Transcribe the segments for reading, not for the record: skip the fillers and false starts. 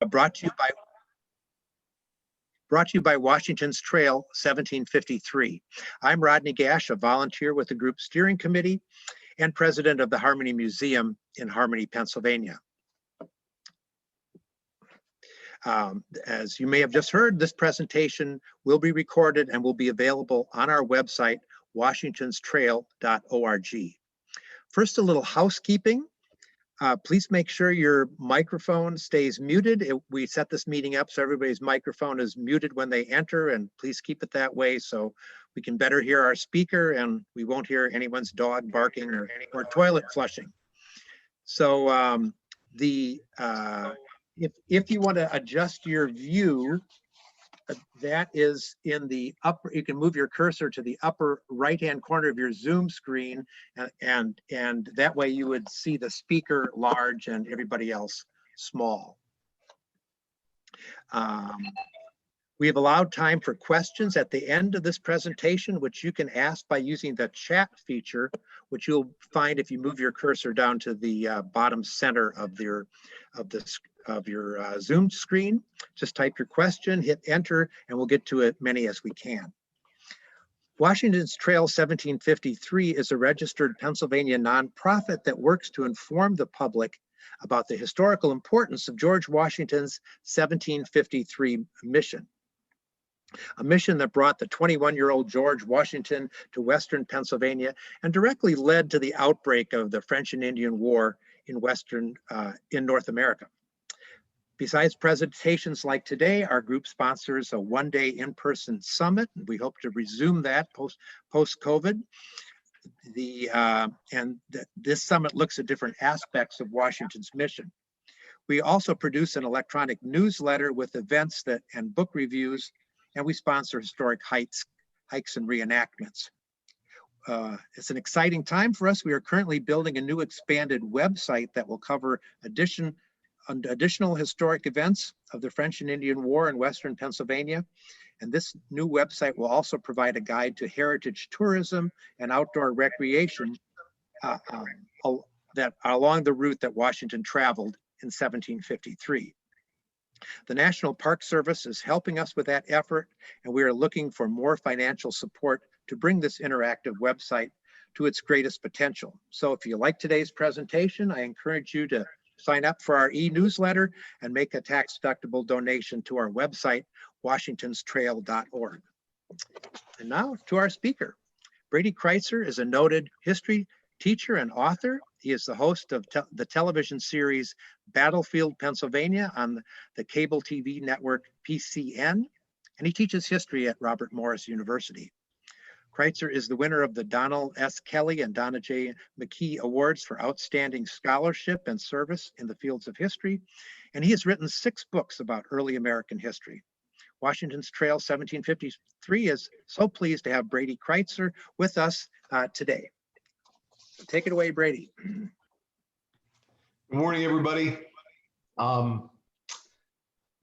brought to you by Washington's Trail 1753. I'm Rodney Gash, a volunteer with the group steering committee and president of the Harmony Museum in Harmony, Pennsylvania. As you may have just heard, this presentation will be recorded and will be available on our website, washingtonstrail.org. First, a little housekeeping. Please make sure your microphone stays muted. We set this meeting up so everybody's microphone is muted when they enter, and please keep it that way so we can better hear our speaker and we won't hear anyone's dog barking or toilet flushing. So if you want to adjust your view, that is in the upper, you can move your cursor to the upper right-hand corner of your Zoom screen, and that way you would see the speaker large and everybody else small. We have allowed time for questions at the end of this presentation, which you can ask by using the chat feature, which you'll find if you move your cursor down to the bottom center of your Zoom screen. Just type your question, hit enter, and we'll get to as many as we can. Washington's Trail 1753 is a registered Pennsylvania nonprofit that works to inform the public about the historical importance of George Washington's 1753 mission. A mission that brought the 21-year-old George Washington to Western Pennsylvania and directly led to the outbreak of the French and Indian War in North America. Besides presentations like today, our group sponsors a one-day in-person summit. We hope to resume that post-COVID. This summit looks at different aspects of Washington's mission. We also produce an electronic newsletter with events and book reviews, and we sponsor historic hikes and reenactments. It's an exciting time for us. We are currently building a new expanded website that will cover additional historic events of the French and Indian War in Western Pennsylvania. And this new website will also provide a guide to heritage tourism and outdoor recreation that are along the route that Washington traveled in 1753. The National Park Service is helping us with that effort, and we are looking for more financial support to bring this interactive website to its greatest potential. So if you like today's presentation, I encourage you to sign up for our e-newsletter and make a tax-deductible donation to our website, washingtonstrail.org. And now to our speaker. Brady Crytzer is a noted history teacher and author. He is the host of the television series Battlefield, Pennsylvania on the cable TV network PCN, and he teaches history at Robert Morris University. Crytzer is the winner of the Donald S. Kelly and Donna J. McKee Awards for Outstanding Scholarship and Service in the fields of history, and he has written 6 books about early American history. Washington's Trail 1753 is so pleased to have Brady Crytzer with us today. Take it away, Brady. Good morning, everybody.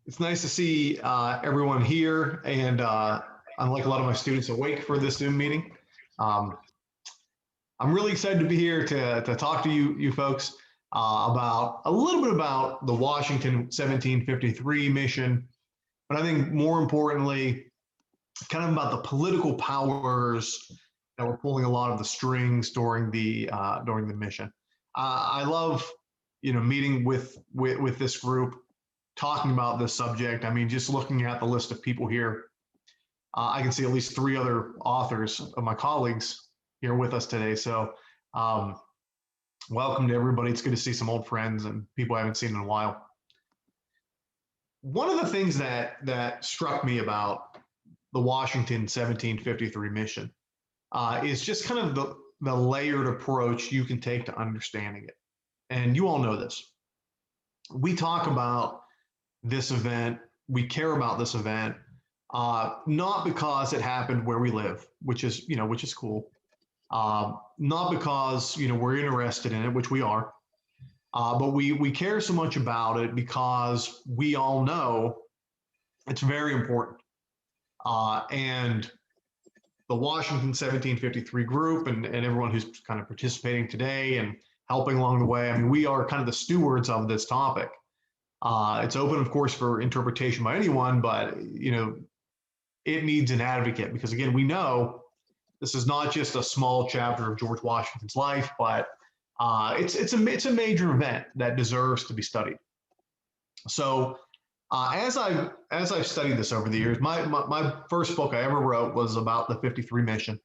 It's nice to see everyone here, and unlike a lot of my students, awake for this Zoom meeting. I'm really excited to be here to talk to you folks about a little bit about the Washington 1753 mission, but I think more importantly, kind of about the political powers that were pulling a lot of the strings during the mission. I love, meeting with this group, talking about this subject. I mean, just looking at the list of people here, I can see at least 3 other authors of my colleagues here with us today. So welcome to everybody. It's good to see some old friends and people I haven't seen in a while. One of the things that struck me about the Washington 1753 mission is just kind of the layered approach you can take to understanding it. And you all know this. We talk about this event, we care about this event, not because it happened where we live, which is cool. Not because, we're interested in it, which we are, but we care so much about it because we all know it's very important. And the Washington 1753 group and everyone who's kind of participating today and helping along the way, I mean, we are kind of the stewards of this topic. It's open, of course, for interpretation by anyone, but it needs an advocate because, again, we know this is not just a small chapter of George Washington's life, but it's a major event that deserves to be studied. So as I've studied this over the years, my first book I ever wrote was about the 53 mission.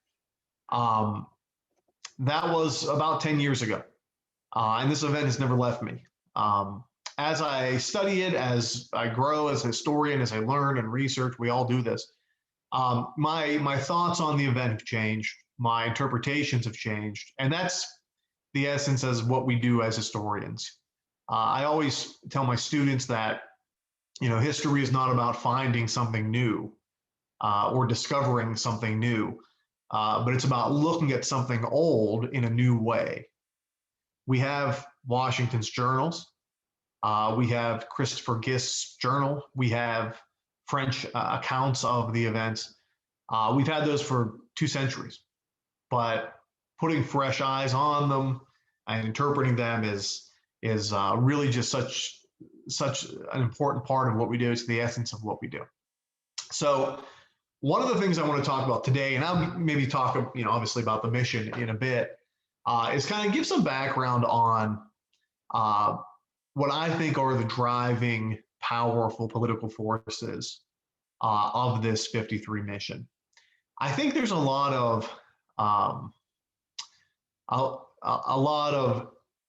That was about 10 years ago, and this event has never left me. As I study it, as I grow as a historian, as I learn and research, we all do this. My thoughts on the event have changed. My interpretations have changed, and that's the essence as what we do as historians. I always tell my students that history is not about finding something new or discovering something new, but it's about looking at something old in a new way. We have Washington's journals. We have Christopher Gist's journal. We have French accounts of the events. We've had those for 2 centuries, but putting fresh eyes on them and interpreting them is really just such an important part of what we do. It's the essence of what we do. So one of the things I want to talk about today, and I'll maybe talk, obviously about the mission in a bit, is kind of give some background on what I think are the driving, powerful political forces of this 53 mission. I think there's a lot of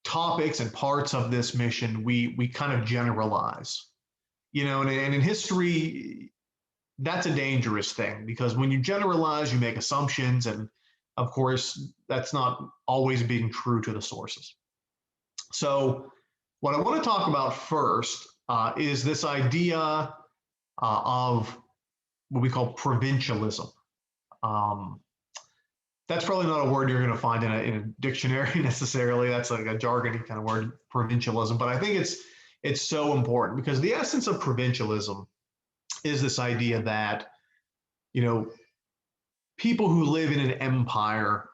topics and parts of this mission we kind of generalize, and in history, that's a dangerous thing because when you generalize, you make assumptions, and of course, that's not always being true to the sources. So what I want to talk about first is this idea of what we call provincialism. That's probably not a word you're going to find in a dictionary necessarily. That's like a jargony kind of word, provincialism. But I think it's so important because the essence of provincialism is this idea that, people who live in an empire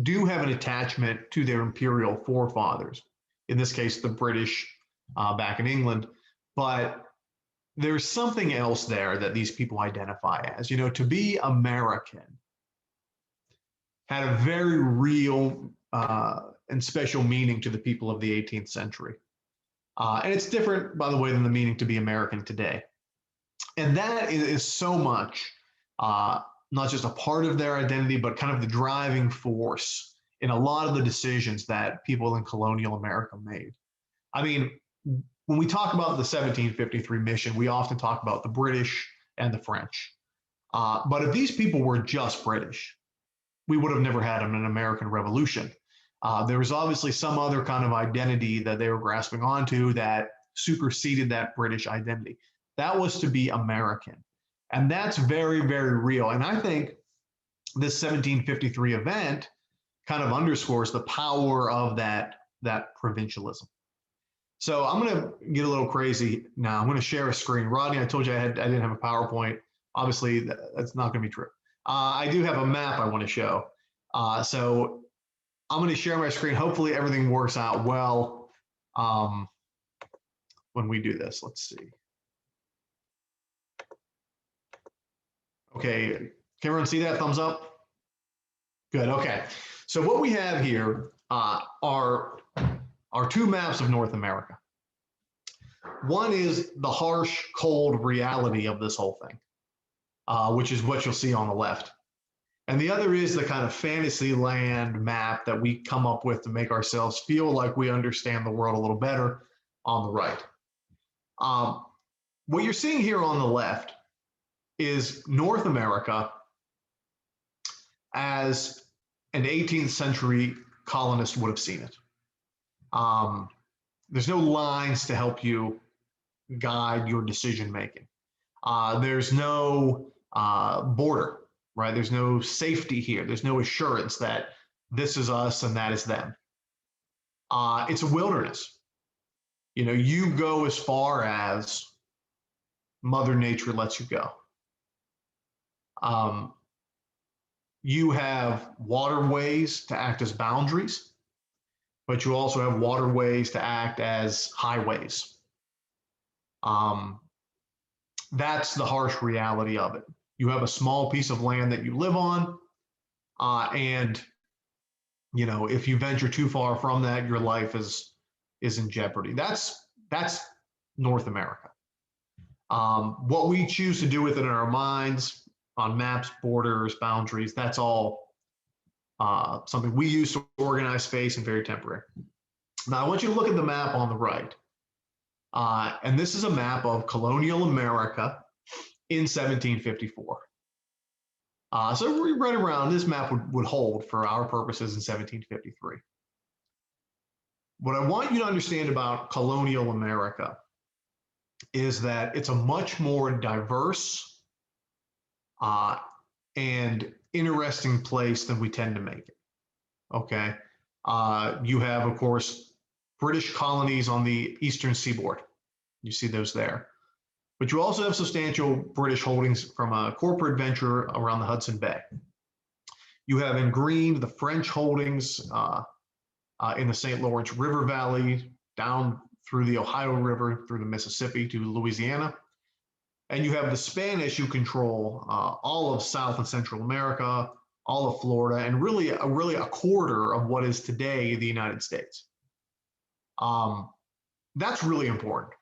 do have an attachment to their imperial forefathers. In this case, the British back in England. But there's something else there that these people identify as. To be American had a very real and special meaning to the people of the 18th century. And it's different, by the way, than the meaning to be American today. And that is so much, not just a part of their identity, but kind of the driving force in a lot of the decisions that people in colonial America made. I mean, when we talk about the 1753 mission, we often talk about the British and the French. But if these people were just British, we would have never had an American Revolution. There was obviously some other kind of identity that they were grasping onto that superseded that British identity. That was to be American. And that's very, very real. And I think this 1753 event kind of underscores the power of that provincialism. So I'm going to get a little crazy now. I'm going to share a screen. Rodney, I told you I didn't have a PowerPoint. Obviously, that's not going to be true. I do have a map I want to show. So I'm going to share my screen. Hopefully everything works out well when we do this. Let's see. Okay, can everyone see that? Thumbs up? Good, okay. So what we have here are 2 maps of North America. One is the harsh, cold reality of this whole thing, which is what you'll see on the left. And the other is the kind of fantasy land map that we come up with to make ourselves feel like we understand the world a little better on the right. What you're seeing here on the left is North America as an 18th century colonist would have seen it. There's no lines to help you guide your decision making. There's no border, right? There's no safety here. There's no assurance that this is us and that is them. It's a wilderness. You go as far as Mother Nature lets you go. You have waterways to act as boundaries, but you also have waterways to act as highways. Um, that's the harsh reality of it. You have a small piece of land that you live on, and if you venture too far from that, your life is in jeopardy. That's North America. What we choose to do with it in our minds, on maps, borders, boundaries, that's all something we use to organize space and very temporary. Now, I want you to look at the map on the right. And this is a map of colonial America in 1754. So we're right around, this map would hold for our purposes in 1753. What I want you to understand about colonial America is that it's a much more diverse and interesting place than we tend to make it. Okay. You have, of course, British colonies on the eastern seaboard. You see those there. But you also have substantial British holdings from a corporate venture around the Hudson Bay. You have in green the French holdings in the St. Lawrence River Valley, down through the Ohio River, through the Mississippi to Louisiana. And you have the Spanish who control all of South and Central America, all of Florida, and really a quarter of what is today the United States. That's really important.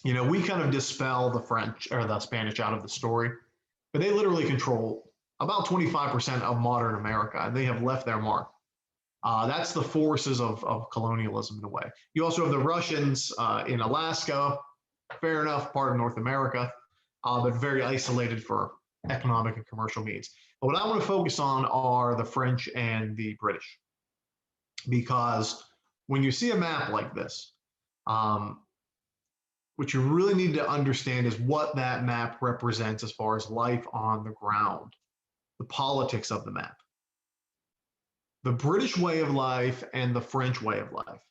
We kind of dispel the French or the Spanish out of the story, but they literally control about 25% of modern America, and they have left their mark. That's the forces of colonialism in a way. You also have the Russians in Alaska, fair enough, part of North America, but very isolated for economic and commercial means. But what I want to focus on are the French and the British, because when you see a map like this, what you really need to understand is what that map represents as far as life on the ground, the politics of the map. The British way of life and the French way of life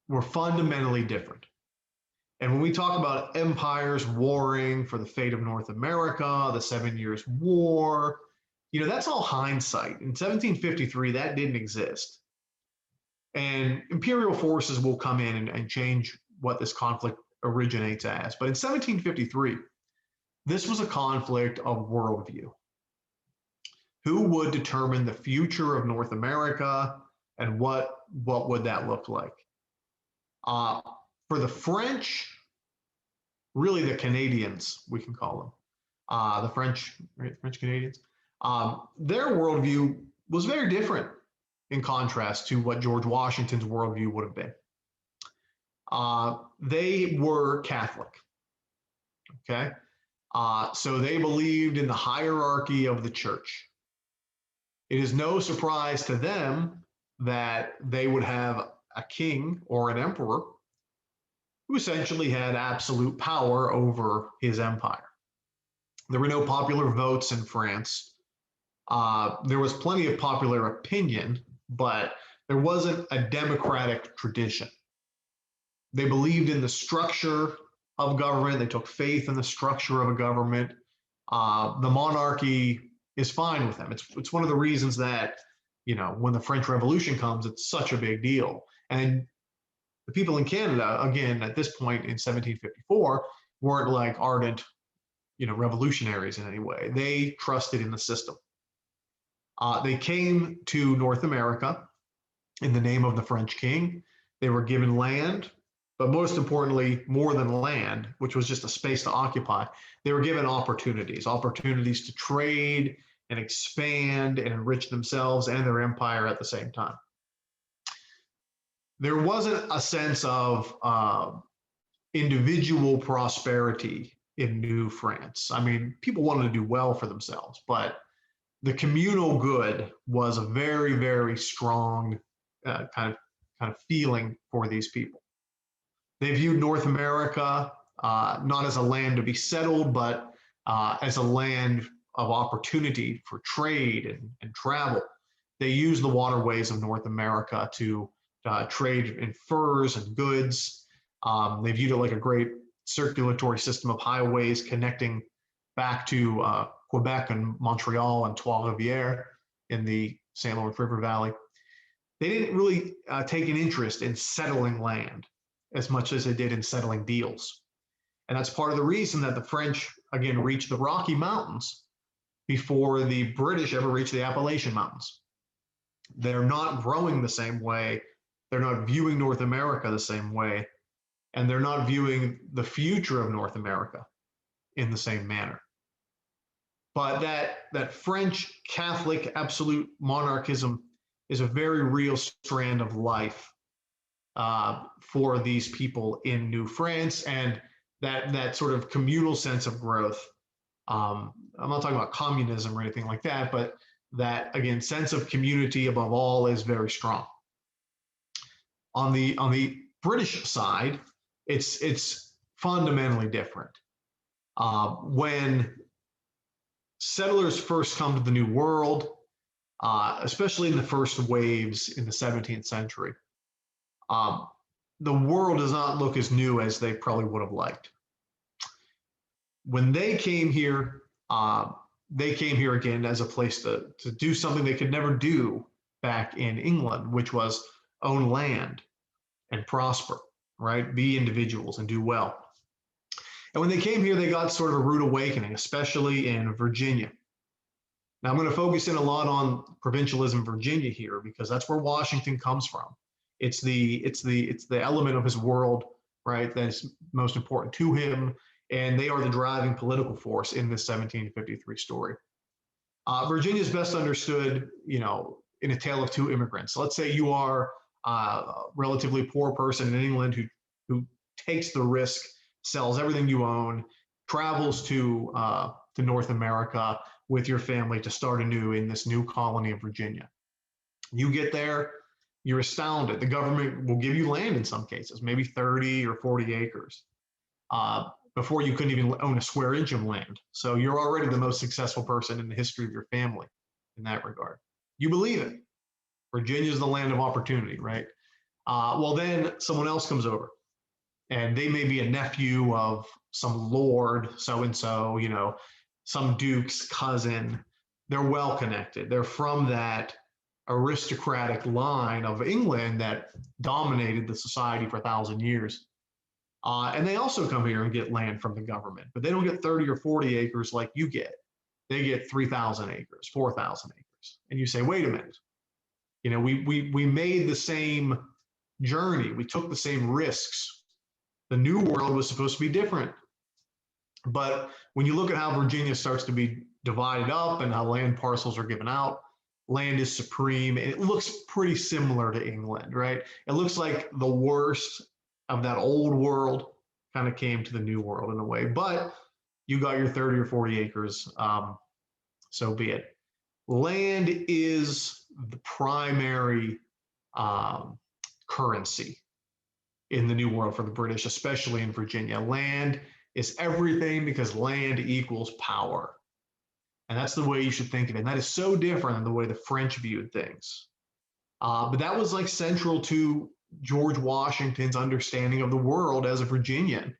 were fundamentally different. And when we talk about empires warring for the fate of North America, the 7 Years' War, that's all hindsight. In 1753, that didn't exist. And imperial forces will come in and change what this conflict originates as. But in 1753, this was a conflict of worldview. Who would determine the future of North America, and what would that look like? For the French, really the Canadians, we can call them, the French Canadians, their worldview was very different in contrast to what George Washington's worldview would have been. They were Catholic, okay? So they believed in the hierarchy of the church. It is no surprise to them that they would have a king or an emperor who essentially had absolute power over his empire. There were no popular votes in France. There was plenty of popular opinion, but there wasn't a democratic tradition. They believed in the structure of government. They took faith in the structure of a government. The monarchy is fine with them. It's one of the reasons that, when the French Revolution comes, it's such a big deal. And the people in Canada, again, at this point in 1754, weren't like ardent, revolutionaries in any way. They trusted in the system. They came to North America in the name of the French king. They were given land, but most importantly, more than land, which was just a space to occupy, they were given opportunities to trade and expand and enrich themselves and their empire at the same time. There wasn't a sense of individual prosperity in New France. I mean, people wanted to do well for themselves, but the communal good was a very, very strong kind of feeling for these people. They viewed North America not as a land to be settled, but as a land of opportunity for trade and travel. They used the waterways of North America to trade in furs and goods. They viewed it like a great circulatory system of highways connecting back to Quebec and Montreal and Trois-Rivières in the St. Lawrence River Valley. They didn't really take an interest in settling land. as much as they did in settling deals. And that's part of the reason that the French, again, reached the Rocky Mountains before the British ever reached the Appalachian Mountains. They're not growing the same way. They're not viewing North America the same way. And they're not viewing the future of North America in the same manner. But that French Catholic absolute monarchism is a very real strand of life for these people in New France, and that sort of communal sense of growth. I'm not talking about communism or anything like that, but that, again, sense of community above all is very strong. On the British side, it's fundamentally different. When settlers first come to the New World, especially in the first waves in the 17th century, the world does not look as new as they probably would have liked. When they came here again as a place to do something they could never do back in England, which was own land and prosper, right? Be individuals and do well. And when they came here, they got sort of a rude awakening, especially in Virginia. Now I'm going to focus in a lot on provincialism Virginia here, because that's where Washington comes from. It's the element of his world, right, that's most important to him, and they are the driving political force in this 1753 story. Virginia is best understood, in a tale of two immigrants. Let's say you are a relatively poor person in England who takes the risk, sells everything you own, travels to North America with your family to start anew in this new colony of Virginia. You get there, you're astounded. The government will give you land in some cases, maybe 30 or 40 acres. Before you couldn't even own a square inch of land. So you're already the most successful person in the history of your family in that regard. You believe it. Virginia is the land of opportunity, right? Well, then someone else comes over, and they may be a nephew of some lord so-and-so, some duke's cousin. They're well connected. They're from that aristocratic line of England that dominated the society for 1,000 years. And they also come here and get land from the government, but they don't get 30 or 40 acres like you get. They get 3,000 acres, 4,000 acres. And you say, wait a minute, we made the same journey. We took the same risks. The New World was supposed to be different. But when you look at how Virginia starts to be divided up and how land parcels are given out, land is supreme. It looks pretty similar to England, right? It looks like the worst of that old world kind of came to the New World in a way, but you got your 30 or 40 acres, so be it. Land is the primary currency in the New World for the British, especially in Virginia. Land is everything because land equals power. And that's the way you should think of it. And that is so different than the way the French viewed things. But that was like central to George Washington's understanding of the world as a Virginian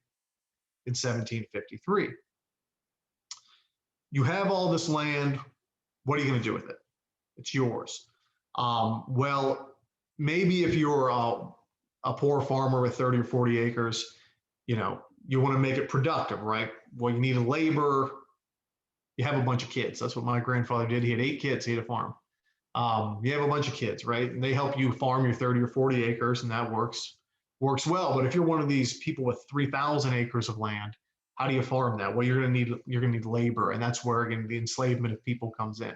in 1753. You have all this land. What are you going to do with it? It's yours. Well, maybe if you're a poor farmer with 30 or 40 acres, you want to make it productive, right? Well, you need a labor. You have a bunch of kids. That's what my grandfather did. He had 8 kids. He had a farm. You have a bunch of kids, right? And they help you farm your 30 or 40 acres, and that works well. But if you're one of these people with 3,000 acres of land, how do you farm that? Well, you're gonna need labor, and that's where, again, the enslavement of people comes in.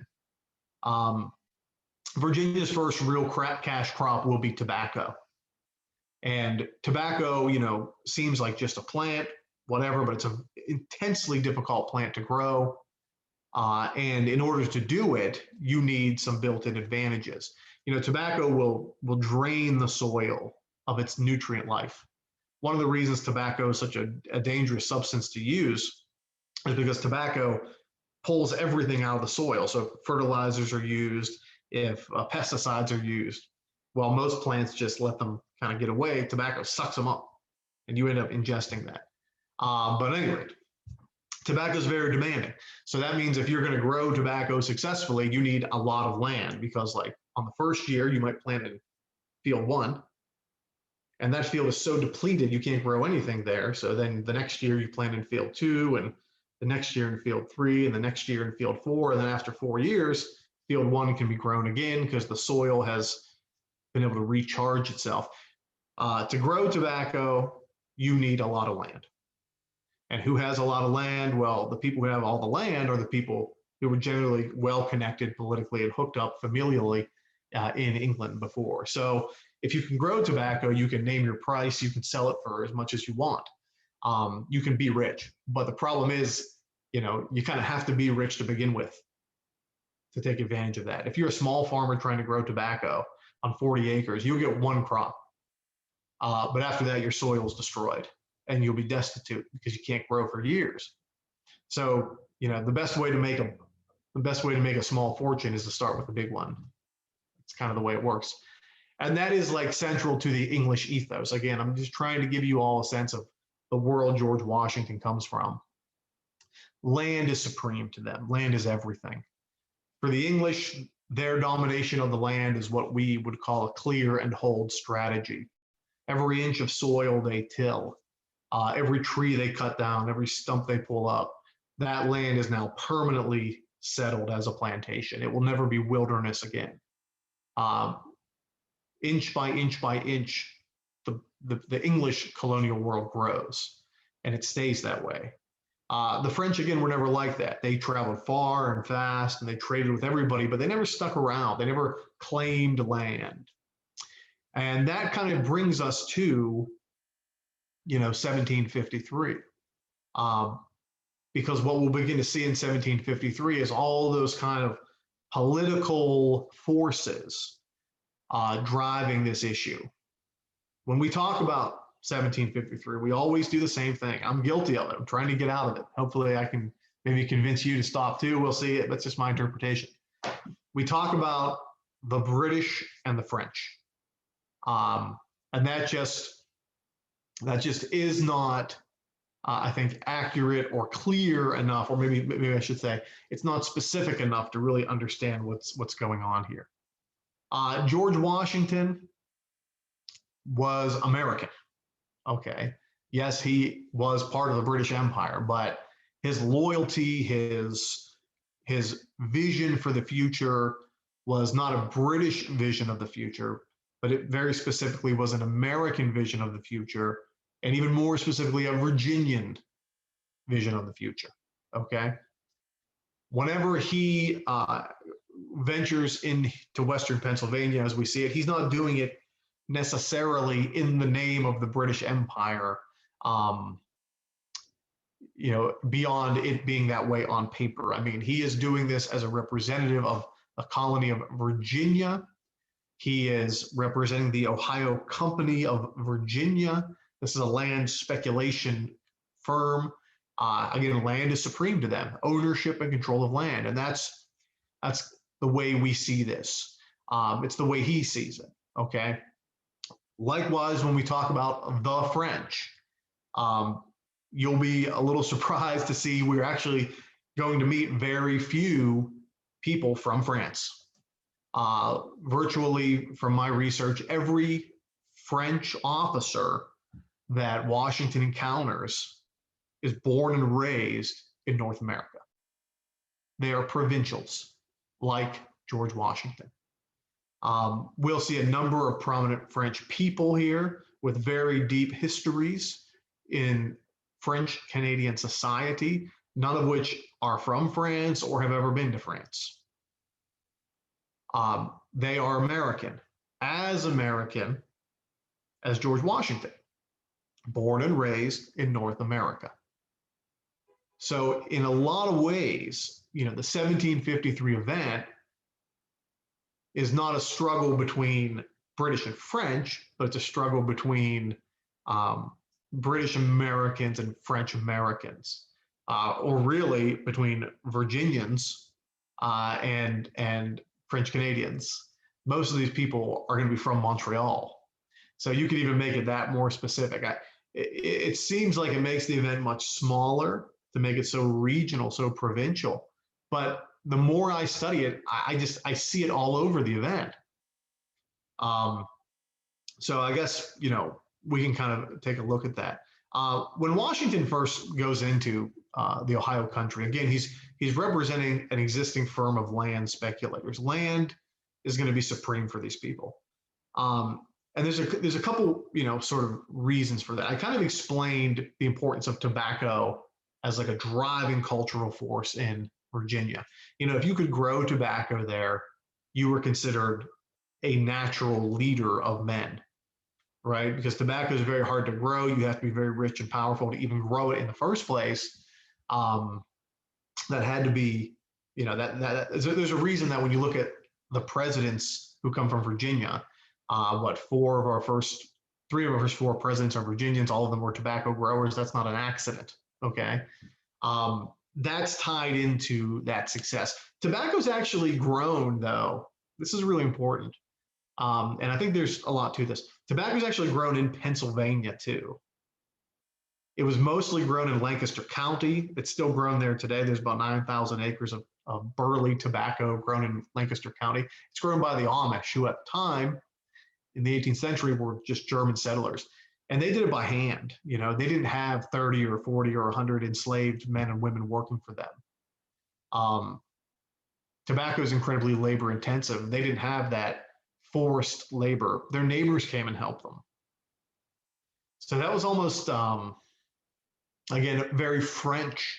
Virginia's first real cash crop will be tobacco, and tobacco, seems like just a plant, whatever, but it's an intensely difficult plant to grow. And in order to do it, you need some built-in advantages. Tobacco will drain the soil of its nutrient life. One of the reasons tobacco is such a dangerous substance to use is because tobacco pulls everything out of the soil. So if fertilizers are used, if pesticides are used, while most plants just let them kind of get away, tobacco sucks them up, and you end up ingesting that. But anyway, tobacco is very demanding. So that means if you're going to grow tobacco successfully, you need a lot of land, because like on the first year, you might plant in field 1. And that field is so depleted, you can't grow anything there. So then the next year you plant in field 2, and the next year in field 3, and the next year in field 4. And then after 4 years, field 1 can be grown again because the soil has been able to recharge itself. To grow tobacco, you need a lot of land. And who has a lot of land? Well, the people who have all the land are the people who were generally well connected politically and hooked up familially in England before. So if you can grow tobacco, you can name your price, you can sell it for as much as you want. You can be rich. But the problem is, you kind of have to be rich to begin with to take advantage of that. If you're a small farmer trying to grow tobacco on 40 acres, you'll get one crop. But after that, your soil is destroyed and you'll be destitute because you can't grow for years. So, the best way to make a small fortune is to start with a big one. It's kind of the way it works. And that is like central to the English ethos. Again, I'm just trying to give you all a sense of the world George Washington comes from. Land is supreme to them. Land is everything. For the English, their domination of the land is what we would call a clear and hold strategy. Every inch of soil they till, every tree they cut down, every stump they pull up, that land is now permanently settled as a plantation. It will never be wilderness again. Inch by inch by inch, the English colonial world grows, and it stays that way. The French, again, were never like that. They traveled far and fast, and they traded with everybody, but they never stuck around. They never claimed land. And that kind of brings us to, 1753. Because what we'll begin to see in 1753 is all those kind of political forces driving this issue. When we talk about 1753, we always do the same thing. I'm guilty of it. I'm trying to get out of it. Hopefully I can maybe convince you to stop too. We'll see it. That's just my interpretation. We talk about the British and the French. And that just is not, I think, accurate or clear enough, or maybe I should say, it's not specific enough to really understand what's going on here. George Washington was American. Okay. Yes, he was part of the British Empire, but his loyalty, his vision for the future was not a British vision of the future, but it very specifically was an American vision of the future, and even more specifically, a Virginian vision of the future. Okay. Whenever he ventures into Western Pennsylvania, as we see it, he's not doing it necessarily in the name of the British Empire, beyond it being that way on paper. I mean, he is doing this as a representative of the colony of Virginia. He is representing the Ohio Company of Virginia. This is a land speculation firm. Again, land is supreme to them, ownership and control of land. And that's the way we see this. It's the way he sees it, okay? Likewise, when we talk about the French, you'll be a little surprised to see we're actually going to meet very few people from France. Virtually, from my research, every French officer that Washington encounters is born and raised in North America. They are provincials, like George Washington. We'll see a number of prominent French people here with very deep histories in French Canadian society, none of which are from France or have ever been to France. They are American as George Washington, born and raised in North America. So in a lot of ways, the 1753 event is not a struggle between British and French, but it's a struggle between British Americans and French Americans, or really between Virginians and French Canadians. Most of these people are going to be from Montreal. So you could even make it that more specific. It seems like it makes the event much smaller to make it so regional, so provincial. But the more I study it, I see it all over the event. So I guess, we can kind of take a look at that. When Washington first goes into the Ohio country, again, he's representing an existing firm of land speculators. Land is going to be supreme for these people. And there's a couple, sort of reasons for that. I kind of explained the importance of tobacco as like a driving cultural force in Virginia. If you could grow tobacco there, you were considered a natural leader of men, right? Because tobacco is very hard to grow. You have to be very rich and powerful to even grow it in the first place. That had to be, there's a reason that when you look at the presidents who come from Virginia, three of our first 4 presidents are Virginians. All of them were tobacco growers. That's not an accident. Okay. That's tied into that success. Tobacco's actually grown, though. This is really important. And I think there's a lot to this. Tobacco's actually grown in Pennsylvania, too. It was mostly grown in Lancaster County. It's still grown there today. There's about 9,000 acres of burley tobacco grown in Lancaster County. It's grown by the Amish, who at the time in the 18th century were just German settlers. And they did it by hand. They didn't have 30 or 40 or 100 enslaved men and women working for them. Tobacco is incredibly labor intensive. They didn't have that forced labor. Their neighbors came and helped them. So that was almost, again, very French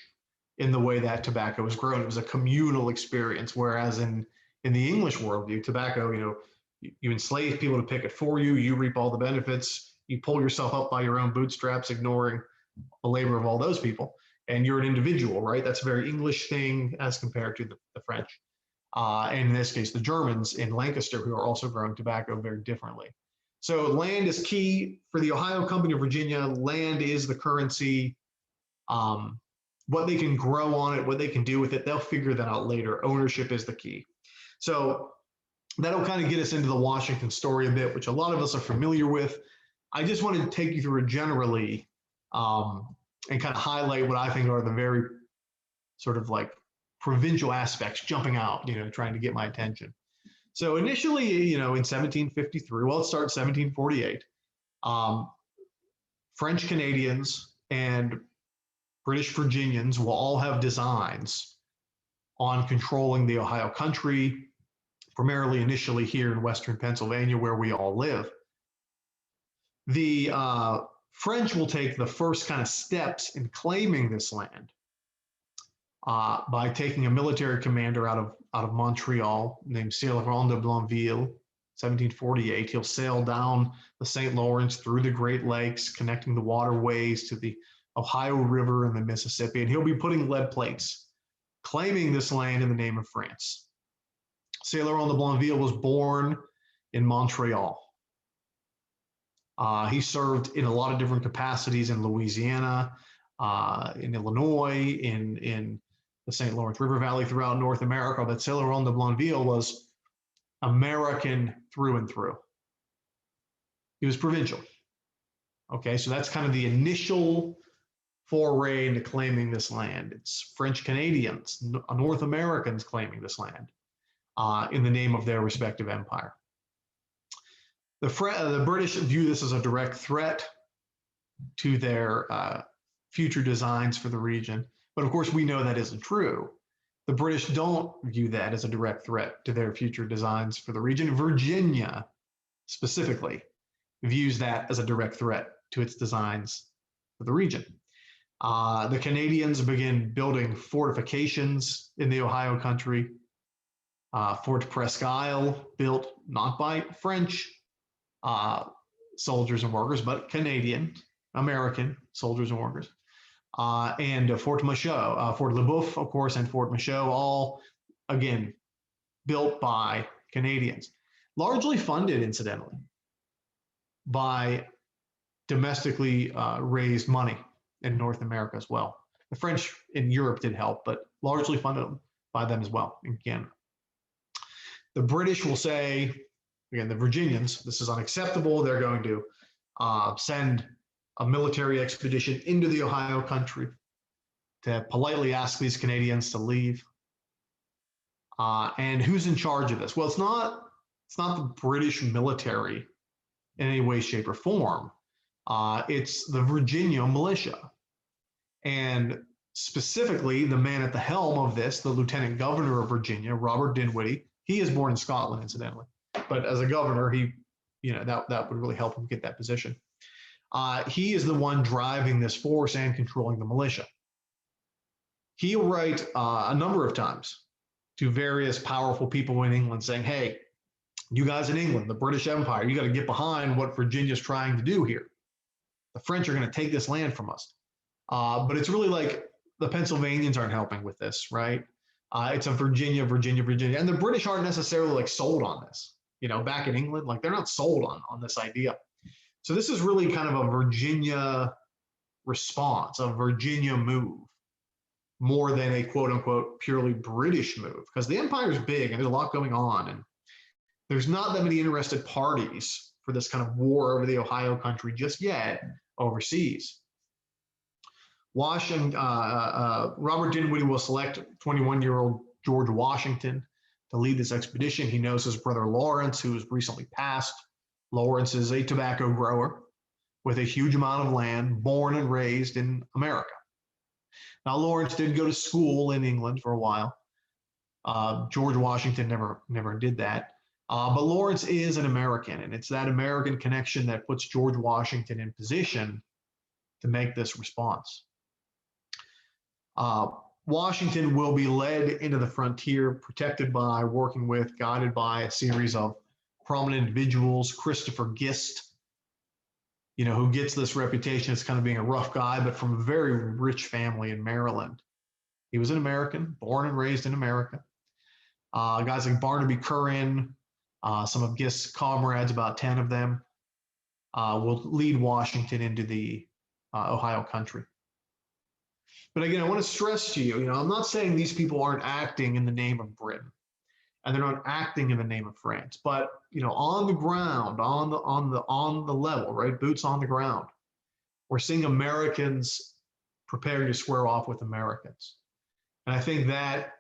in the way that tobacco was grown. It was a communal experience, whereas in the English worldview, tobacco, you enslave people to pick it for you. You reap all the benefits. You pull yourself up by your own bootstraps, ignoring the labor of all those people. And you're an individual, right? That's a very English thing as compared to the French. And in this case, the Germans in Lancaster, who are also growing tobacco very differently. So land is key for the Ohio Company of Virginia. Land is the currency. What they can grow on it, what they can do with it, they'll figure that out later. Ownership is the key. So that'll kind of get us into the Washington story a bit, which a lot of us are familiar with. I just wanted to take you through it generally and kind of highlight what I think are the very sort of like provincial aspects jumping out, trying to get my attention. So initially, in 1753, well, let's start 1748. French Canadians and British Virginians will all have designs on controlling the Ohio country, primarily initially here in Western Pennsylvania, where we all live. The French will take the first kind of steps in claiming this land by taking a military commander out of Montreal named Céloron de Blainville, 1748. He'll sail down the St. Lawrence through the Great Lakes, connecting the waterways to the Ohio River and the Mississippi, and he'll be putting lead plates, claiming this land in the name of France. Céloron de Blainville was born in Montreal. He served in a lot of different capacities in Louisiana, in Illinois, in the St. Lawrence River Valley, throughout North America. But Céloron de Blainville was American through and through. He was provincial. Okay, so that's kind of the initial foray into claiming this land. It's French Canadians, North Americans claiming this land in the name of their respective empire. The British view this as a direct threat to their future designs for the region. But of course, we know that isn't true. The British don't view that as a direct threat to their future designs for the region. Virginia, specifically, views that as a direct threat to its designs for the region. The Canadians begin building fortifications in the Ohio country. Fort Presque Isle, built not by French soldiers and workers, but Canadian, American soldiers and workers. And Fort Michaud, Fort Le Boeuf, of course, and Fort Michaud, all, again, built by Canadians. Largely funded, incidentally, by domestically raised money in North America as well. The French in Europe did help, but largely funded by them as well in Canada. The British will say, again, the Virginians, this is unacceptable. They're going to send a military expedition into the Ohio country to politely ask these Canadians to leave. And who's in charge of this? Well, it's not the British military in any way, shape, or form. It's the Virginia militia. And specifically, the man at the helm of this, the Lieutenant Governor of Virginia, Robert Dinwiddie, he is born in Scotland, incidentally. But as a governor, that would really help him get that position. He is the one driving this force and controlling the militia. He'll write a number of times to various powerful people in England saying, hey, you guys in England, the British Empire, you got to get behind what Virginia's trying to do here. The French are going to take this land from us. But it's really like the Pennsylvanians aren't helping with this, right? It's a Virginia. And the British aren't necessarily like sold on this, back in England, like they're not sold on this idea. So this is really kind of a Virginia response, a Virginia move, more than a quote unquote purely British move, because the empire is big and there's a lot going on. And there's not that many interested parties for this kind of war over the Ohio country just yet overseas. Robert Dinwiddie will select 21-year-old George Washington to lead this expedition. He knows his brother Lawrence, who has recently passed. Lawrence is a tobacco grower with a huge amount of land, born and raised in America. Now, Lawrence did go to school in England for a while. George Washington never did that. But Lawrence is an American, and it's that American connection that puts George Washington in position to make this response. Washington will be led into the frontier, protected by, working with, guided by a series of prominent individuals. Christopher Gist, who gets this reputation as kind of being a rough guy, but from a very rich family in Maryland. He was an American, born and raised in America. Guys like Barnaby Curran, some of Gist's comrades, about 10 of them, will lead Washington into the Ohio country. But again, I want to stress to you, I'm not saying these people aren't acting in the name of Britain, and they're not acting in the name of France, but on the ground, on the level, right, boots on the ground, we're seeing Americans preparing to square off with Americans, and I think that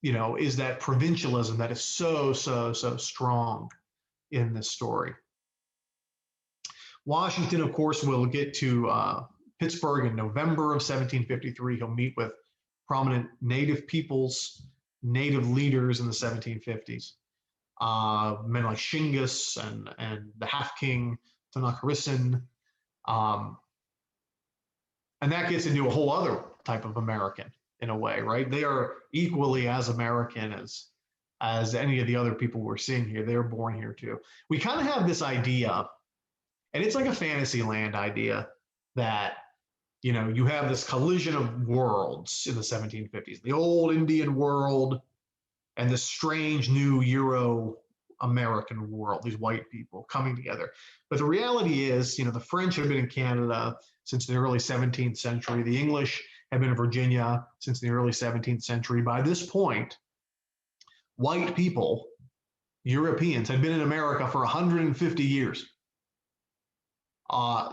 is that provincialism that is so strong in this story. Washington, of course, will get to Pittsburgh in November of 1753. He'll meet with prominent native peoples, native leaders in the 1750s. Men like Shingas and the Half King, Tanacharison. And that gets into a whole other type of American in a way, right? They are equally as American as any of the other people we're seeing here. They're born here too. We kind of have this idea, and it's like a fantasy land idea, that you have this collision of worlds in the 1750s, the old Indian world and the strange new Euro-American world, these white people coming together. But the reality is, the French have been in Canada since the early 17th century. The English have been in Virginia since the early 17th century. By this point, white people, Europeans, had been in America for 150 years.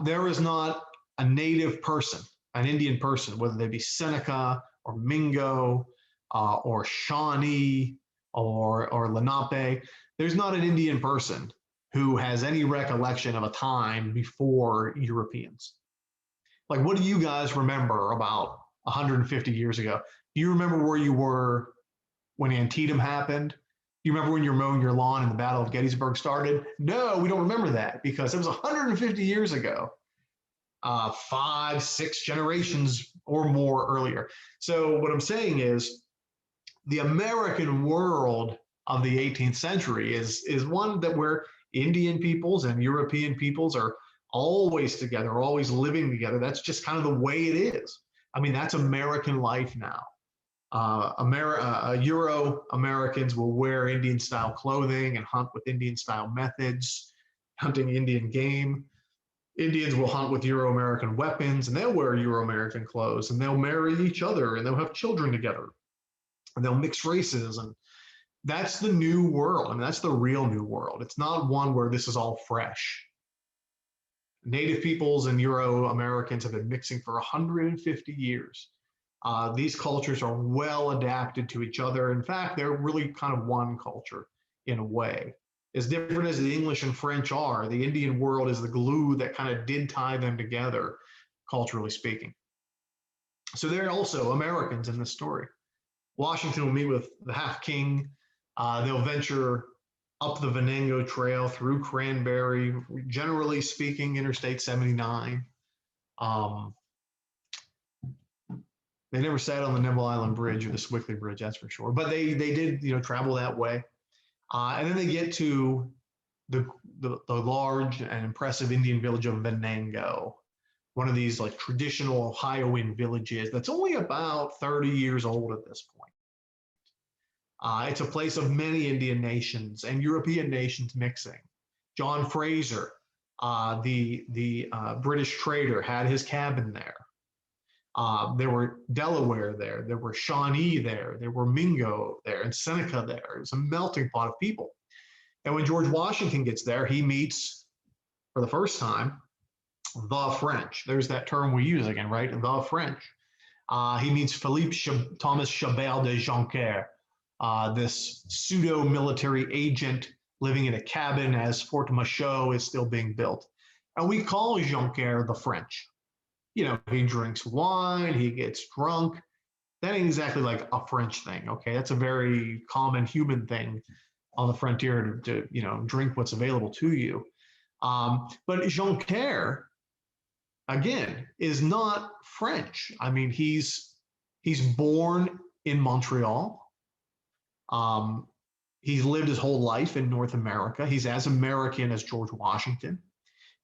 There is not a native person, an Indian person, whether they be Seneca or Mingo or Shawnee or Lenape, there's not an Indian person who has any recollection of a time before Europeans. Like, what do you guys remember about 150 years ago? Do you remember where you were when Antietam happened? Do you remember when you were mowing your lawn and the Battle of Gettysburg started? No, we don't remember that because it was 150 years ago. 5, 6 generations or more earlier. So what I'm saying is the American world of the 18th century is one that where Indian peoples and European peoples are always together, always living together. That's just kind of the way it is. I mean, that's American life now. Euro-Americans will wear Indian-style clothing and hunt with Indian-style methods, hunting Indian game. Indians will hunt with Euro-American weapons, and they'll wear Euro-American clothes, and they'll marry each other, and they'll have children together, and they'll mix races, and that's the new world. I mean, that's the real new world. It's not one where this is all fresh. Native peoples and Euro-Americans have been mixing for 150 years. These cultures are well adapted to each other. In fact, they're really kind of one culture in a way. As different as the English and French are, the Indian world is the glue that kind of did tie them together, culturally speaking. So they're also Americans in this story. Washington will meet with the Half King. They'll venture up the Venango Trail through Cranberry, generally speaking, Interstate 79. They never sat on the Neville Island Bridge or the Swickley Bridge, that's for sure. But they did, travel that way. And then they get to the large and impressive Indian village of Venango, one of these like traditional Ohioan villages that's only about 30 years old at this point. It's a place of many Indian nations and European nations mixing. John Fraser, the British trader, had his cabin there. There were Delaware there. There were Shawnee there. There were Mingo there and Seneca there. It was a melting pot of people. And when George Washington gets there, he meets, for the first time, the French. There's that term we use again, right? The French. He meets Philippe Thomas Chabert de Joncaire, this pseudo-military agent living in a cabin as Fort Machaut is still being built. And we call Joncaire the French. He drinks wine, he gets drunk. That ain't exactly like a French thing, okay? That's a very common human thing on the frontier to drink what's available to you. But Joncaire, again, is not French. I mean, he's born in Montreal. He's lived his whole life in North America. He's as American as George Washington.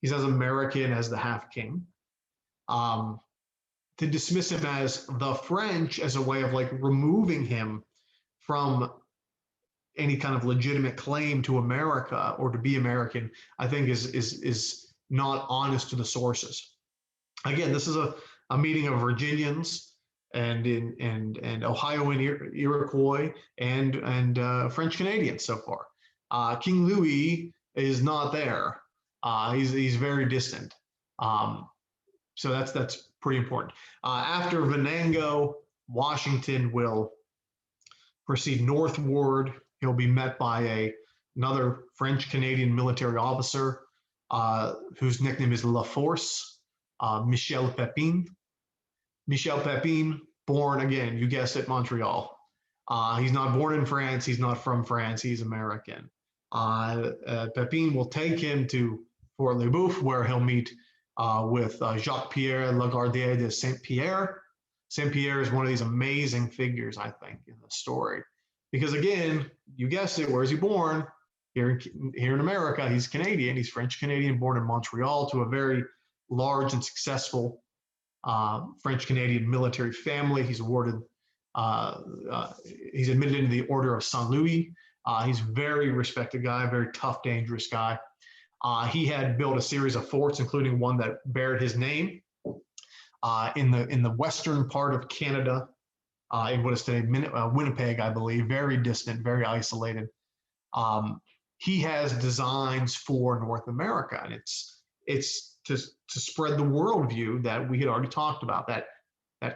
He's as American as the Half King. To dismiss him as the French as a way of like removing him from any kind of legitimate claim to America or to be American, I think is not honest to the sources. Again, this is a meeting of Virginians and Ohioan Iroquois and French Canadians so far. King Louis is not there. He's very distant. So that's pretty important. After Venango, Washington will proceed northward. He'll be met by another French-Canadian military officer whose nickname is La Force, Michel Pepin. Michel Pepin, born, again, you guessed it, Montreal. He's not born in France. He's not from France. He's American. Pepin will take him to Fort Le Boeuf, where he'll meet with Jacques-Pierre Lagardière de Saint-Pierre. Saint-Pierre is one of these amazing figures, I think, in the story. Because again, you guessed it, where is he born? Here in America, he's Canadian. He's French-Canadian, born in Montreal to a very large and successful French-Canadian military family. He's awarded, he's admitted into the Order of Saint Louis. He's a very respected guy, very tough, dangerous guy. He had built a series of forts, including one that bared his name in the western part of Canada, in what is today Winnipeg, I believe, very distant, very isolated. He has designs for North America, and it's to spread the worldview that we had already talked about, that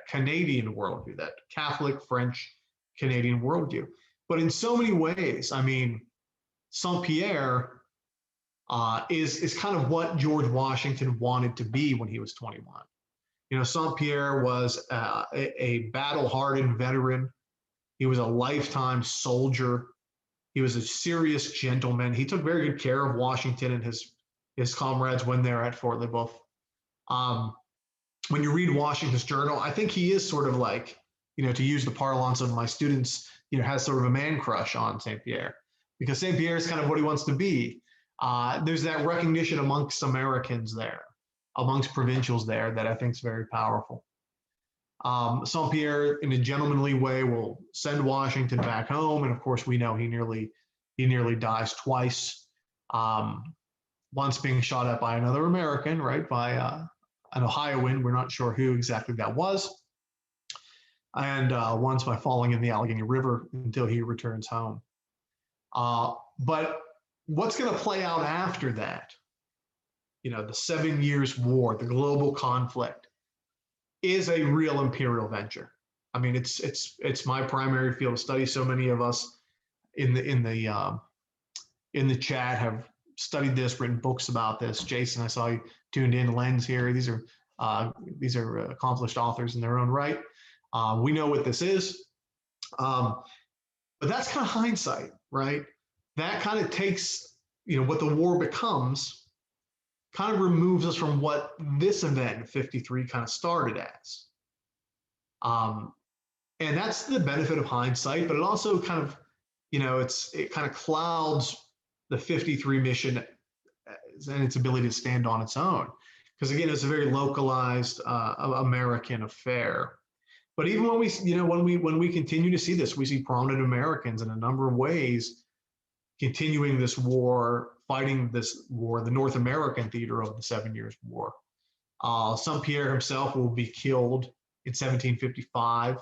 Canadian worldview, that Catholic French Canadian worldview. But in so many ways, I mean, Saint-Pierre is kind of what George Washington wanted to be when he was 21. Saint-Pierre was a battle-hardened veteran. He was a lifetime soldier. He was a serious gentleman. He took very good care of Washington and his comrades when they're at Fort Le Boeuf. When you read Washington's journal, I think he is sort of like, to use the parlance of my students, has sort of a man crush on Saint-Pierre, because Saint-Pierre is kind of what he wants to be. There's that recognition amongst Americans there, amongst provincials there, that I think is very powerful. Saint-Pierre, in a gentlemanly way, will send Washington back home, and of course, we know he nearly dies twice. Once being shot at by another American, right, by an Ohioan. We're not sure who exactly that was. And once by falling in the Allegheny River until he returns home. But what's going to play out after that? The 7 Years' War, the global conflict, is a real imperial venture. I mean, it's my primary field of study. So many of us in the in the chat have studied this, written books about this. Jason, I saw you tuned in. Lens here. These are accomplished authors in their own right. We know what this is, but that's kind of hindsight, right? That kind of takes, what the war becomes, kind of removes us from what this event in 53 kind of started as. And that's the benefit of hindsight, but it also kind of, it kind of clouds the 53 mission and its ability to stand on its own. Because again, it's a very localized American affair. But even when we continue to see this, we see prominent Americans in a number of ways continuing this war, fighting this war, the North American theater of the 7 Years' War. Saint Pierre himself will be killed in 1755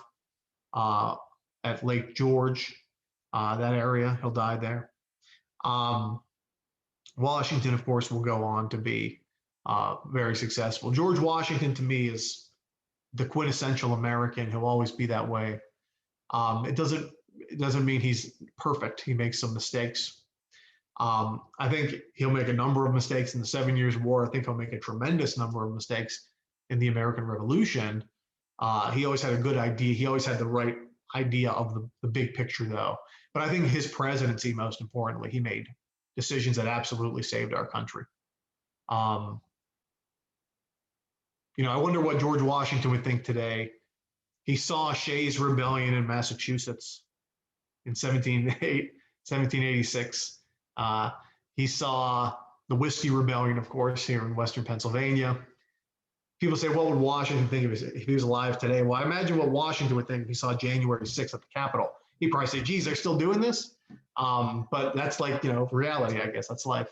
at Lake George, that area. He'll die there. Washington, of course, will go on to be very successful. George Washington, to me, is the quintessential American. He'll always be that way. It doesn't mean he's perfect. He makes some mistakes. I think he'll make a number of mistakes in the 7 Years' War. I think he'll make a tremendous number of mistakes in the American Revolution. He always had a good idea. He always had the right idea of the big picture, though. But I think his presidency, most importantly, he made decisions that absolutely saved our country. I wonder what George Washington would think today. He saw Shays' Rebellion in Massachusetts in 1786. He saw the Whiskey Rebellion, of course, here in Western Pennsylvania. People say, what would Washington think if he was alive today? Well, I imagine what Washington would think if he saw January 6th at the Capitol. He'd probably say, geez, they're still doing this? But that's like, reality, I guess. That's life.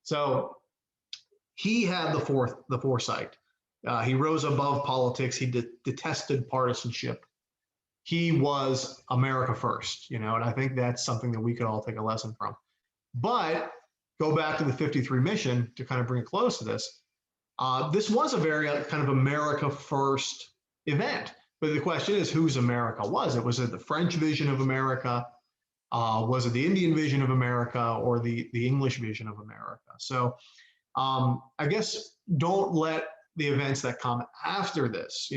So he had the foresight. He rose above politics. He detested partisanship. He was America first, and I think that's something that we could all take a lesson from. But go back to the 53 mission to kind of bring it close to this. This was a very kind of America first event. But the question is, whose America was it? Was it the French vision of America? Was it the Indian vision of America, or the English vision of America? So I guess don't let the events that come after this,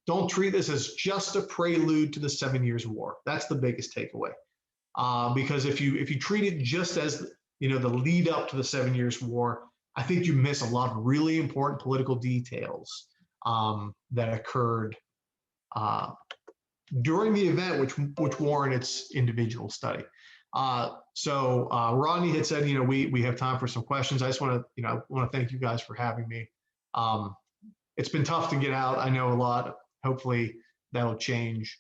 don't treat this as just a prelude to the 7 Years' War. That's the biggest takeaway. Because if you treat it just as the lead up to the 7 Years' War, I think you miss a lot of really important political details that occurred during the event, which warrant its individual study. So Rodney had said, we have time for some questions. I just want to thank you guys for having me. It's been tough to get out. I know a lot. Hopefully that'll change.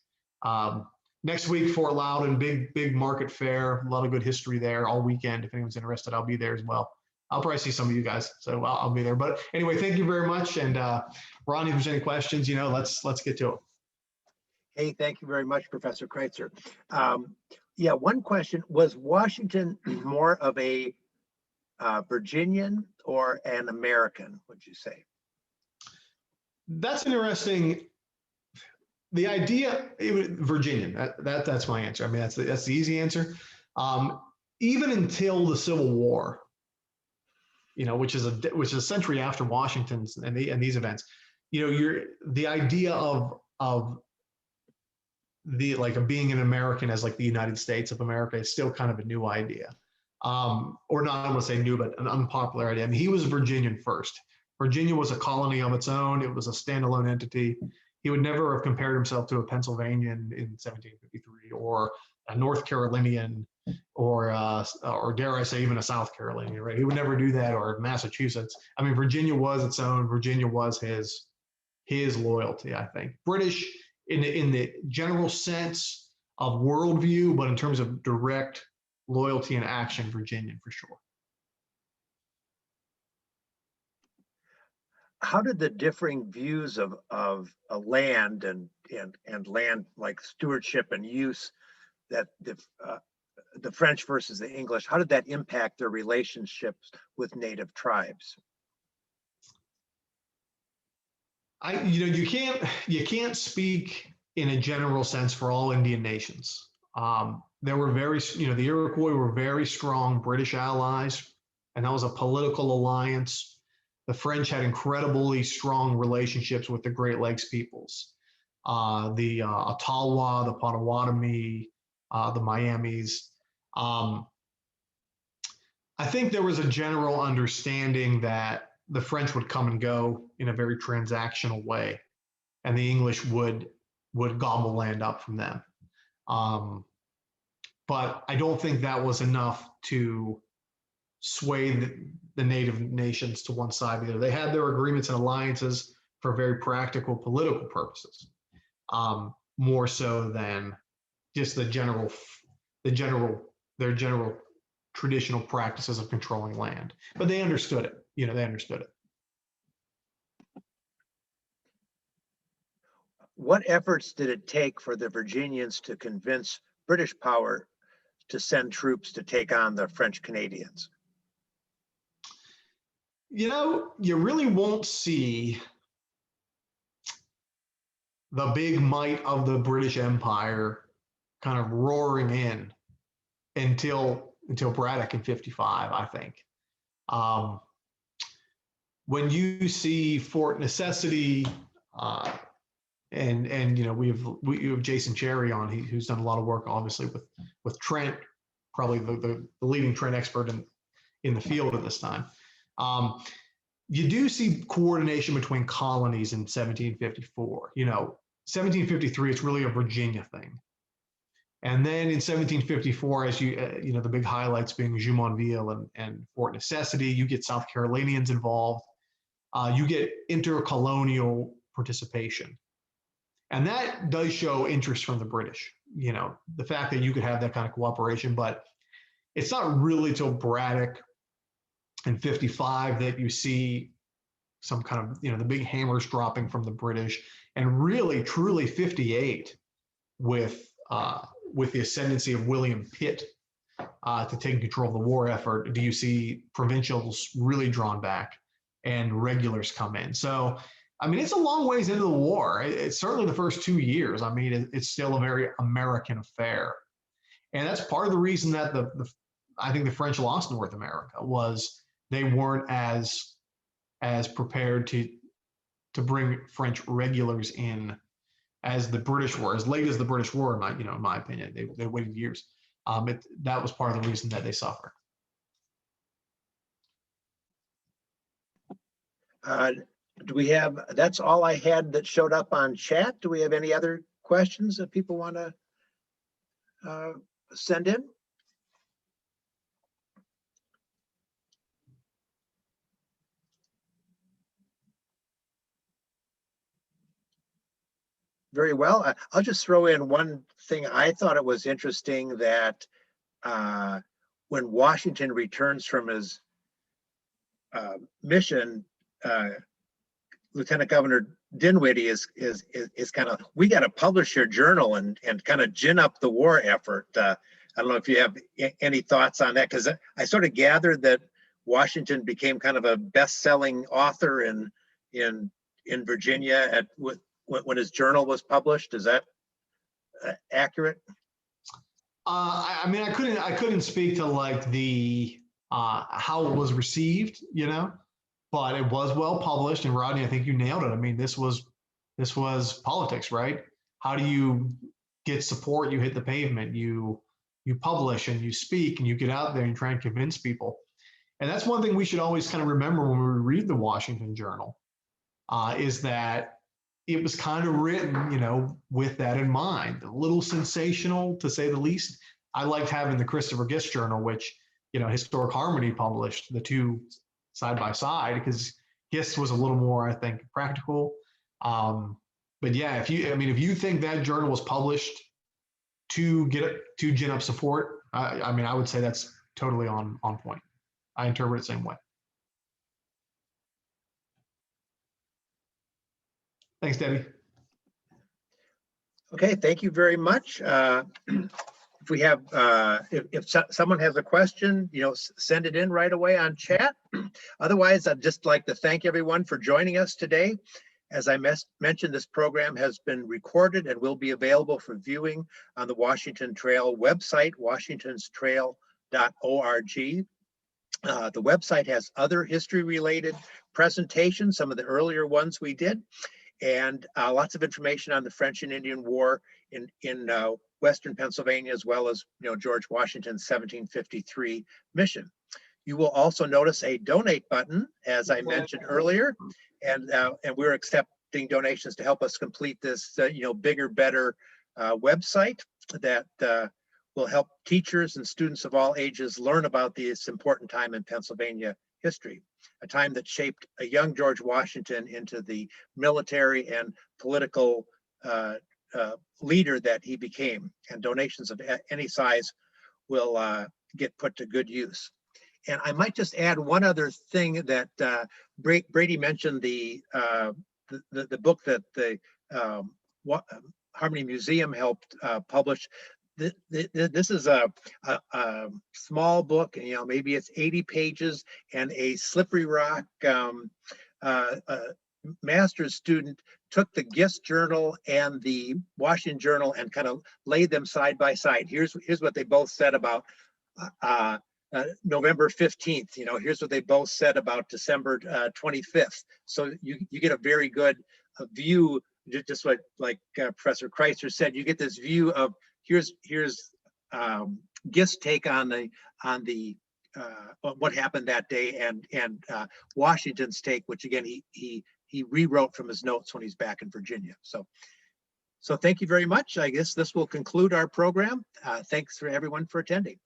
Next week, Fort Loudon, big market fair, a lot of good history there all weekend. If anyone's interested, I'll be there as well. I'll probably see some of you guys, so I'll be there. But anyway, thank you very much. And Rodney, if there's any questions, let's get to it. Hey, thank you very much, Professor Kreitzer. Yeah, one question, was Washington more of a Virginian or an American, would you say? That's interesting. The idea, Virginian, that's my answer. I mean, that's the easy answer. Even until the Civil War, which is a century after Washington's and these events, the idea of being an American as like the United States of America is still kind of a new idea, or not, I don't want to say new, but an unpopular idea. I mean, he was Virginian first. Virginia was a colony of its own. It was a standalone entity. He would never have compared himself to a Pennsylvanian in 1753, or a North Carolinian, or dare I say even a South Carolinian, right? He would never do that, or Massachusetts. I mean, Virginia was its own. Virginia was his loyalty, I think. British in the general sense of worldview, but in terms of direct loyalty and action, Virginian for sure. How did the differing views of land and land, like stewardship and use, that the French versus the English, how did that impact their relationships with native tribes? You can't speak in a general sense for all Indian nations. there were the Iroquois were very strong British allies, and that was a political alliance. The French had incredibly strong relationships with the Great Lakes peoples, the Ottawa, the Potawatomi, the Miamis. I think there was a general understanding that the French would come and go in a very transactional way, and the English would gobble land up from them. But I don't think that was enough to sway the native nations to one side either. They had their agreements and alliances for very practical political purposes, more so than just their general traditional practices of controlling land. But they understood it. They understood it. What efforts did it take for the Virginians to convince British power to send troops to take on the French Canadians? You really won't see the big might of the British Empire kind of roaring in until Braddock in 55, I think. When you see Fort Necessity, and we have Jason Cherry on, who's done a lot of work, obviously, with Trent, probably the leading Trent expert in the field at this time. You do see coordination between colonies in 1754. 1753, it's really a Virginia thing. And then in 1754, as the big highlights being Jumonville and Fort Necessity, you get South Carolinians involved. You get intercolonial participation. And that does show interest from the British, the fact that you could have that kind of cooperation, but it's not really till Braddock in 55 that you see some kind of, the big hammers dropping from the British, and really, truly 58 with the ascendancy of William Pitt to take control of the war effort, do you see provincials really drawn back and regulars come in. So, it's a long ways into the war. It's certainly the first 2 years. It's still a very American affair. And that's part of the reason that I think the French lost North America, was they weren't as prepared to bring French regulars in as the British were, as late as the British were, in my opinion. They waited years. That was part of the reason that they suffered. That's all I had that showed up on chat. Do we have any other questions that people want to send in? Very well. I'll just throw in one thing. I thought it was interesting that when Washington returns from his mission, Lieutenant Governor Dinwiddie is kind of, we got to publish your journal and kind of gin up the war effort. I don't know if you have any thoughts on that, because I sort of gathered that Washington became kind of a best-selling author in Virginia when his journal was published. Is that accurate? I couldn't speak to like the how it was received, but it was well published. And Rodney, I think you nailed it. This was politics, right? How do you get support? You hit the pavement. You publish and you speak and you get out there and try and convince people. And that's one thing we should always kind of remember when we read the Washington Journal, is that it was kind of written, with that in mind. A little sensational, to say the least. I liked having the Christopher Gist Journal, which, Historic Harmony published, the two side by side, because Gist was a little more, I think, practical. But yeah, if you think that journal was published to gin up support, I would say that's totally on point. I interpret it the same way. Thanks, Debbie. Okay, thank you very much. If we have, if someone has a question, send it in right away on chat. Otherwise, I'd just like to thank everyone for joining us today. As I mentioned, this program has been recorded and will be available for viewing on the Washington Trail website, washingtonstrail.org. The website has other history-related presentations, some of the earlier ones we did, and lots of information on the French and Indian War in Western Pennsylvania, as well as George Washington's 1753 mission. You will also notice a donate button, as I mentioned earlier, and we're accepting donations to help us complete this bigger, better website that will help teachers and students of all ages learn about this important time in Pennsylvania history, a time that shaped a young George Washington into the military and political leader that he became. And donations of any size will get put to good use. And I might just add one other thing that Brady mentioned, the book that the Harmony Museum helped publish. This is a small book, maybe it's 80 pages, and a Slippery Rock master's student took the Gist Journal and the Washington Journal and kind of laid them side by side. Here's what they both said about November 15th. Here's what they both said about December 25th. So you get a very good view, just like Professor Kreitzer said. You get this view of here's Gist's take on what happened that day, and Washington's take, which again he rewrote from his notes when he's back in Virginia. So thank you very much. I guess this will conclude our program. Thanks for everyone for attending.